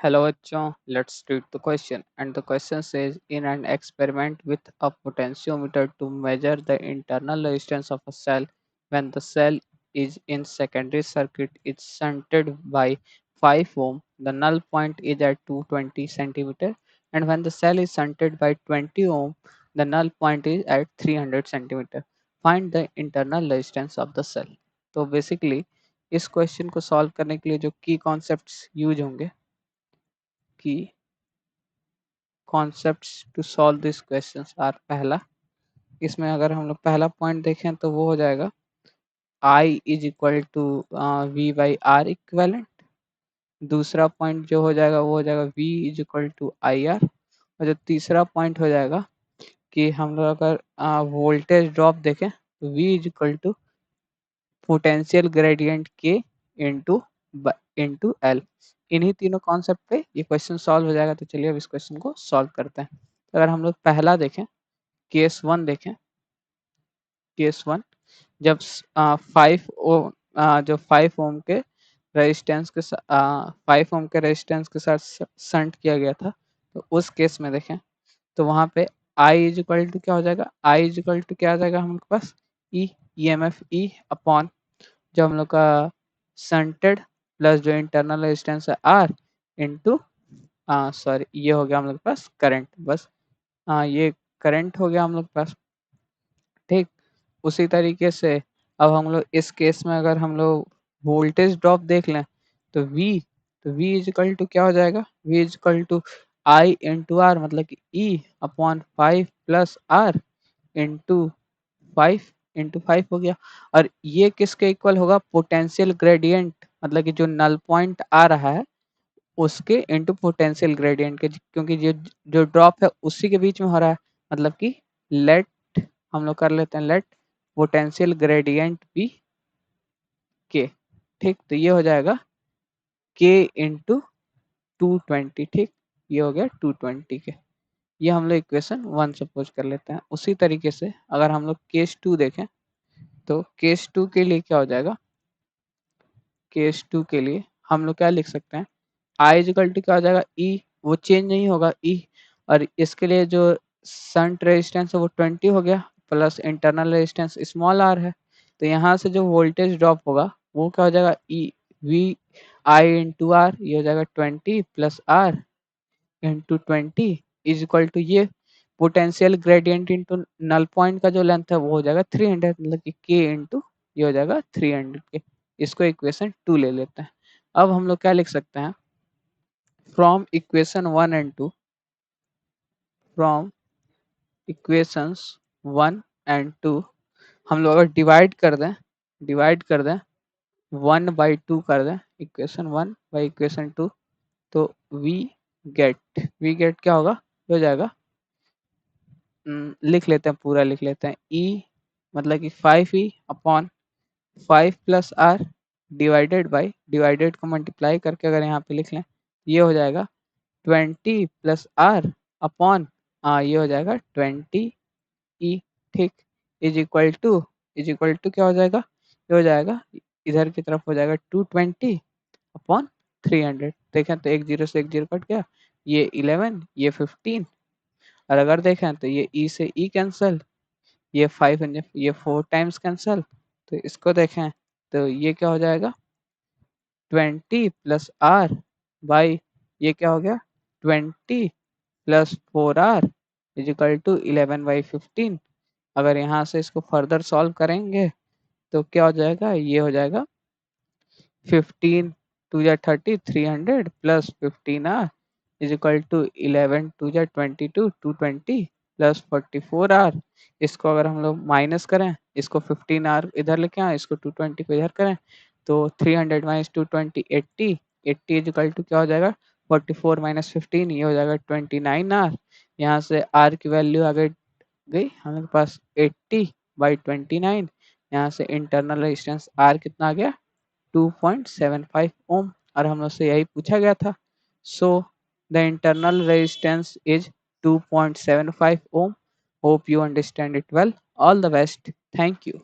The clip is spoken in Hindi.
Hello, John. Let's read the question. And the question says, in an experiment with a potentiometer to measure the internal resistance of a cell when the cell is in secondary circuit is shunted by 5 ohm, the null point is at 220 centimeter, and when the cell is shunted by 20 ohm, the null point is at 300 centimeter. Find the internal resistance of the cell. तो बेसिकली इस क्वेश्चन को सॉल्व करने के लिए जो की कॉन्सेप्ट्स यूज होंगे की concepts to solve this questions are पहला इसमें अगर हम लोग पहला पॉइंट देखें तो वो हो जाएगा I is equal to V by R equivalent. दूसरा पॉइंट जो हो जाएगा वो हो जाएगा V is equal to I R. और जो तीसरा पॉइंट हो जाएगा कि हम लोग अगर वोल्टेज ड्रॉप देखें तो V is equal to potential gradient के इंटू इंटू एल। इन्हीं तीनों कॉन्सेप्ट पे ये क्वेश्चन सॉल्व हो जाएगा। तो चलिए अब इस क्वेश्चन को सॉल्व करते हैं। तो अगर हम लोग पहला देखें केस वन देखें, केस वन जब 5 ओम के रेजिस्टेंस के 5 ओम के रेजिस्टेंस के साथ शंट किया गया था, तो उस केस में देखें तो वहां पे आई इज इक्वल टू क्या हो जाएगा, आई इज इक्वल टू क्या आ जाएगा हम लोग के पास E M F E upon जो हम लोग का शंटेड प्लस जो इंटरनल रेजिस्टेंस है आर इंटू सॉरी ये हो गया हम लोग के पास करंट। बस ये करंट हो गया हम लोग के पास। ठीक, उसी तरीके से अब हम लोग इस केस में अगर हम लोग वोल्टेज ड्रॉप देख लें तो V इज इक्वल टू क्या हो जाएगा, V is equal to I into R, मतलब कि E upon 5 plus R into 5 हो गया। और ये किसके इक्वल होगा, पोटेंशियल ग्रेडियंट, मतलब कि जो नल पॉइंट आ रहा है उसके इंटू पोटेंशियल ग्रेडियंट के, क्योंकि जो जो ड्रॉप है उसी के बीच में हो रहा है। मतलब कि लेट हम लोग कर लेते हैं लेट पोटेंशियल ग्रेडियंट बी के। ठीक, तो ये हो जाएगा के इंटू 220। ठीक, ये हो गया 220 के। ये हम लोग इक्वेशन वन सपोज कर लेते हैं। उसी तरीके से अगर हम लोग केस टू देखें तो केस टू के लिए क्या हो जाएगा, केस टू के लिए हम लोग क्या लिख सकते हैं, आई इजिकल टू क्या हो जाएगा ई, वो चेंज नहीं होगा ई। और इसके लिए जो शंट रेजिस्टेंस है वो 20 हो गया plus internal resistance small R है। तो यहाँ से जो वोल्टेज ड्रॉप होगा वो क्या हो जाएगा E V I into R, ये हो जाएगा 20 plus R into 20 is equal to ये potential gradient into null point का जो लेंथ है वो हो जाएगा 300, मतलब कि के इंटू ये हो जाएगा 300 के। इसको इक्वेशन टू ले लेते हैं। अब हम लोग क्या लिख सकते हैं, from equation one and two, from equations one and two हम लोग अगर डिवाइड कर दें 1/2 कर दें equation one by equation two, तो वी गेट क्या होगा, हो जाएगा लिख लेते हैं, पूरा लिख लेते हैं ई, मतलब कि 5 E upon 5 plus R divided by, divided को मल्टीप्लाई करके अगर यहाँ पे लिख लें ये हो जाएगा 20 प्लस आर अपॉन ये हो जाएगा 20 ई। ठीक, इज इक्वल टू क्या हो जाएगा, ये हो जाएगा इधर की तरफ हो जाएगा 220 अपॉन 300। देखें तो एक जीरो से एक जीरो कट गया, ये 11 ये 15। और अगर देखें तो ये ई से ई कैंसिल, ये 5 ये 4 टाइम्स कैंसिल। तो इसको देखें तो ये क्या हो जाएगा 20 प्लस आर बाई ये क्या हो गया 20 प्लस 4 आर इजिकल टू 11/15। अगर यहाँ से इसको फर्दर सॉल्व करेंगे तो क्या हो जाएगा, ये हो जाएगा 15 टू जा 30 300 plus 15 R is equal to 11 टू जा 22 220 प्लस 44 आर। इसको अगर हम लोग माइनस करें, इसको 15 आर इधर लेके आए, इसको 220 को इधर करें तो 300 माइनस 220 80 80 इज इक्वल टू क्या हो जाएगा 44 माइनस 15, ये हो जाएगा 29 आर। यहाँ से आर की वैल्यू आ गई हमारे पास 80/29। यहाँ से इंटरनल रेजिस्टेंस आर कितना आ गया 2.75 ओम, और हम लोग से यही पूछा गया था। So the internal resistance is 2.75 ohm. Hope you understand it well. All the best, thank you.